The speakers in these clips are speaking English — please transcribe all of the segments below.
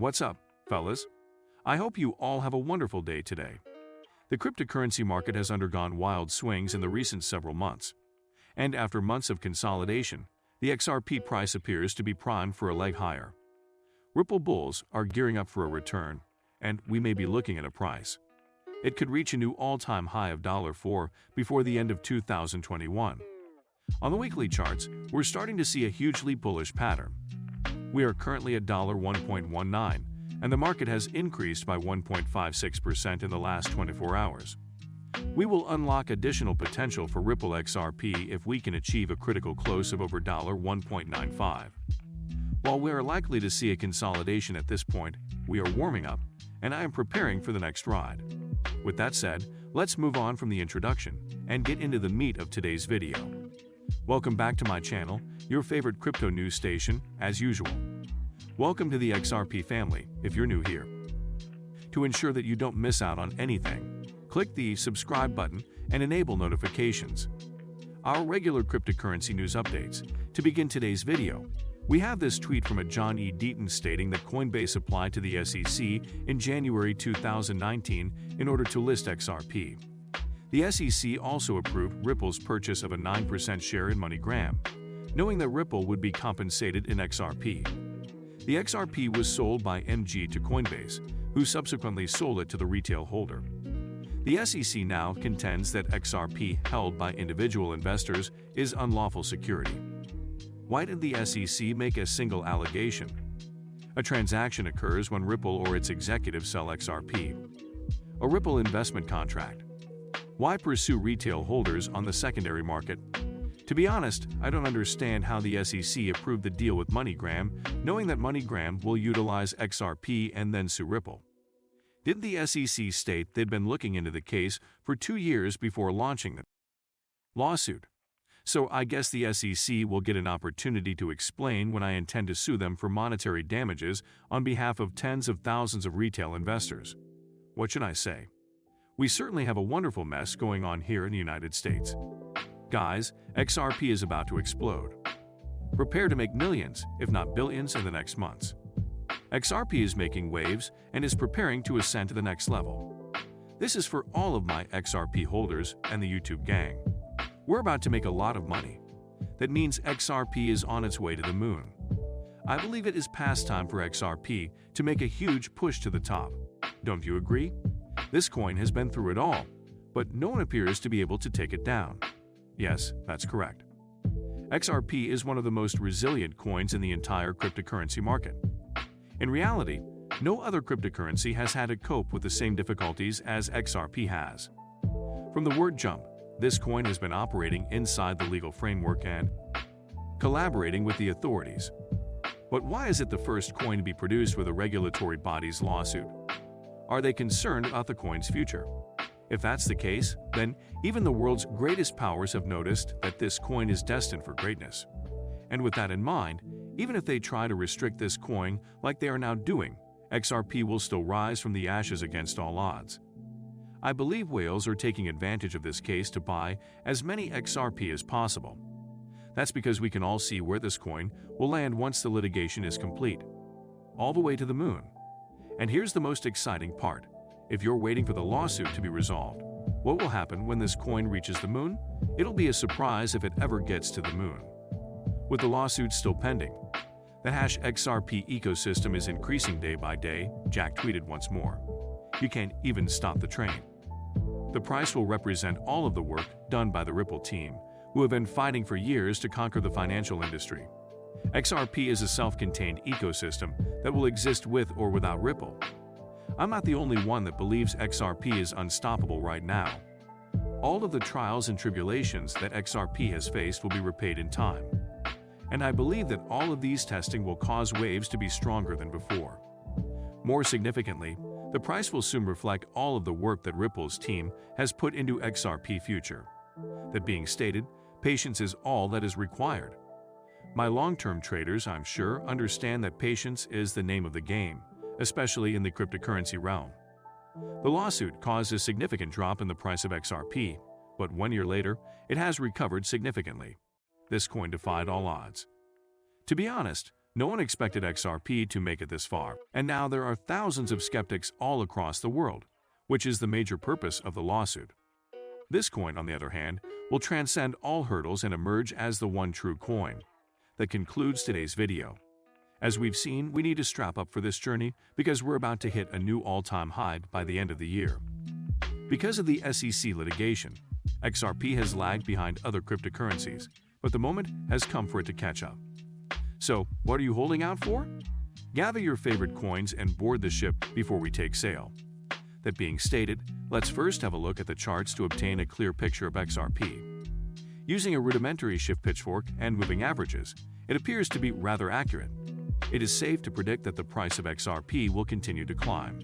What's up, fellas? I hope you all have a wonderful day today. The cryptocurrency market has undergone wild swings in the recent several months. And after months of consolidation, the XRP price appears to be primed for a leg higher. Ripple bulls are gearing up for a return, and we may be looking at a price. It could reach a new all-time high of $4 before the end of 2021. On the weekly charts, we're starting to see a hugely bullish pattern. We are currently at $1.19, and the market has increased by 1.56% in the last 24 hours. We will unlock additional potential for Ripple XRP if we can achieve a critical close of over $1.95. While we are likely to see a consolidation at this point, we are warming up, and I am preparing for the next ride. With that said, let's move on from the introduction and get into the meat of today's video. Welcome back to my channel, your favorite crypto news station, as usual. Welcome to the XRP family, if you're new here. To ensure that you don't miss out on anything, click the subscribe button and enable notifications. Our regular cryptocurrency news updates. To begin today's video, we have this tweet from a John E. Deaton stating that Coinbase applied to the SEC in January 2019 in order to list XRP. The SEC also approved Ripple's purchase of a 9% share in MoneyGram, knowing that Ripple would be compensated in XRP. The XRP was sold by MG to Coinbase, who subsequently sold it to the retail holder. The SEC now contends that XRP held by individual investors is unlawful security. Why did the SEC make a single allegation? A transaction occurs when Ripple or its executives sell XRP. A Ripple investment contract. Why pursue retail holders on the secondary market? To be honest, I don't understand how the SEC approved the deal with MoneyGram, knowing that MoneyGram will utilize XRP and then sue Ripple. Didn't the SEC state they'd been looking into the case for 2 years before launching the lawsuit? So I guess the SEC will get an opportunity to explain when I intend to sue them for monetary damages on behalf of tens of thousands of retail investors. What should I say? We certainly have a wonderful mess going on here in the United States. Guys, XRP is about to explode. Prepare to make millions, if not billions, in the next months. XRP is making waves and is preparing to ascend to the next level. This is for all of my XRP holders and the YouTube gang. We're about to make a lot of money. That means XRP is on its way to the moon. I believe it is past time for XRP to make a huge push to the top. Don't you agree? This coin has been through it all, but no one appears to be able to take it down. Yes, that's correct. XRP is one of the most resilient coins in the entire cryptocurrency market. In reality, no other cryptocurrency has had to cope with the same difficulties as XRP has. From the word jump, this coin has been operating inside the legal framework and collaborating with the authorities. But why is it the first coin to be produced with a regulatory body's lawsuit? Are they concerned about the coin's future? If that's the case, then even the world's greatest powers have noticed that this coin is destined for greatness. And with that in mind, even if they try to restrict this coin like they are now doing, XRP will still rise from the ashes against all odds. I believe whales are taking advantage of this case to buy as many XRP as possible. That's because we can all see where this coin will land once the litigation is complete. All the way to the moon. And here's the most exciting part. If you're waiting for the lawsuit to be resolved, what will happen when this coin reaches the moon? It'll be a surprise if it ever gets to the moon. With the lawsuit still pending, the #XRP ecosystem is increasing day by day, Jack tweeted once more. You can't even stop the train. The price will represent all of the work done by the Ripple team, who have been fighting for years to conquer the financial industry. XRP is a self-contained ecosystem that will exist with or without Ripple. I'm not the only one that believes XRP is unstoppable right now. All of the trials and tribulations that XRP has faced will be repaid in time. And I believe that all of these testing will cause waves to be stronger than before. More significantly, the price will soon reflect all of the work that Ripple's team has put into XRP future. That being stated, patience is all that is required. My long-term traders, I'm sure, understand that patience is the name of the game, especially in the cryptocurrency realm. The lawsuit caused a significant drop in the price of XRP, but 1 year later, it has recovered significantly. This coin defied all odds. To be honest, No one expected XRP to make it this far, and now there are thousands of skeptics all across the world, which is the major purpose of the lawsuit. This coin, on the other hand, will transcend all hurdles and emerge as the one true coin. That concludes today's video. As we've seen, we need to strap up for this journey because we're about to hit a new all-time high by the end of the year. Because of the SEC litigation, XRP has lagged behind other cryptocurrencies, but the moment has come for it to catch up. So, what are you holding out for? Gather your favorite coins and board the ship before we take sail. That being stated, let's first have a look at the charts to obtain a clear picture of XRP. Using a rudimentary shift pitchfork and moving averages, it appears to be rather accurate. It is safe to predict that the price of XRP will continue to climb.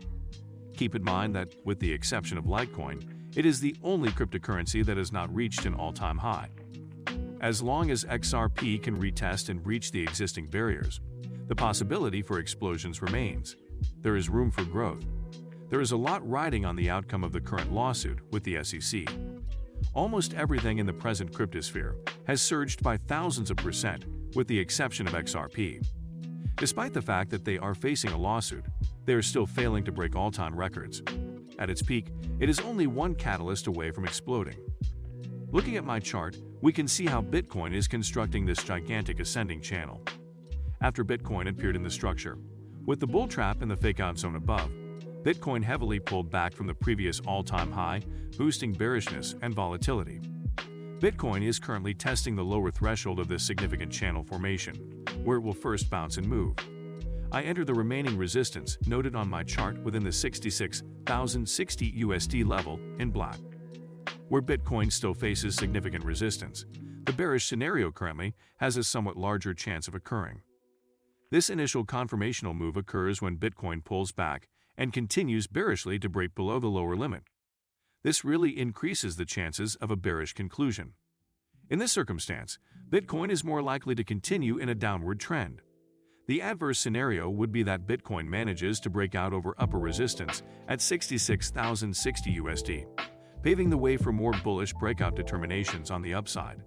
Keep in mind that, with the exception of Litecoin, it is the only cryptocurrency that has not reached an all-time high. As long as XRP can retest and breach the existing barriers, the possibility for explosions remains. There is room for growth. There is a lot riding on the outcome of the current lawsuit with the SEC. Almost everything in the present cryptosphere has surged by thousands of percent, with the exception of XRP. Despite the fact that they are facing a lawsuit, they are still failing to break all-time records. At its peak, it is only one catalyst away from exploding. Looking at my chart, we can see how Bitcoin is constructing this gigantic ascending channel. After Bitcoin appeared in the structure, with the bull trap in the fake-out zone above, Bitcoin heavily pulled back from the previous all-time high, boosting bearishness and volatility. Bitcoin is currently testing the lower threshold of this significant channel formation, where it will first bounce and move. I enter the remaining resistance noted on my chart within the 66,060 USD level in black. Where Bitcoin still faces significant resistance, the bearish scenario currently has a somewhat larger chance of occurring. This initial confirmational move occurs when Bitcoin pulls back and continues bearishly to break below the lower limit. This really increases the chances of a bearish conclusion. In this circumstance, Bitcoin is more likely to continue in a downward trend. The adverse scenario would be that Bitcoin manages to break out over upper resistance at 66,060 USD, paving the way for more bullish breakout determinations on the upside.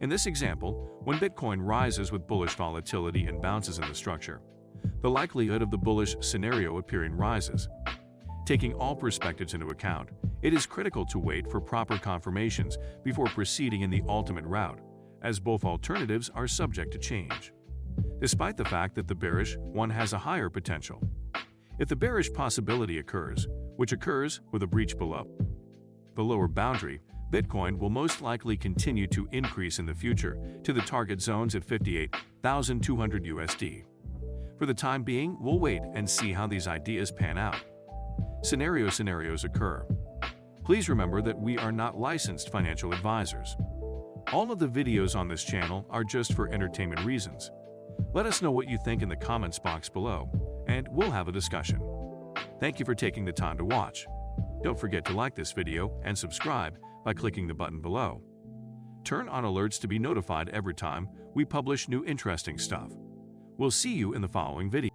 In this example, when Bitcoin rises with bullish volatility and bounces in the structure, the likelihood of the bullish scenario appearing rises. Taking all perspectives into account, it is critical to wait for proper confirmations before proceeding in the ultimate route, as both alternatives are subject to change. Despite the fact that the bearish one has a higher potential. If the bearish possibility occurs, which occurs with a breach below the lower boundary, Bitcoin will most likely continue to increase in the future to the target zones at 58,200 USD. For the time being, we'll wait and see how these ideas pan out. Scenarios occur. Please remember that we are not licensed financial advisors. All of the videos on this channel are just for entertainment reasons. Let us know what you think in the comments box below, and we'll have a discussion. Thank you for taking the time to watch. Don't forget to like this video and subscribe by clicking the button below. Turn on alerts to be notified every time we publish new interesting stuff. We'll see you in the following video.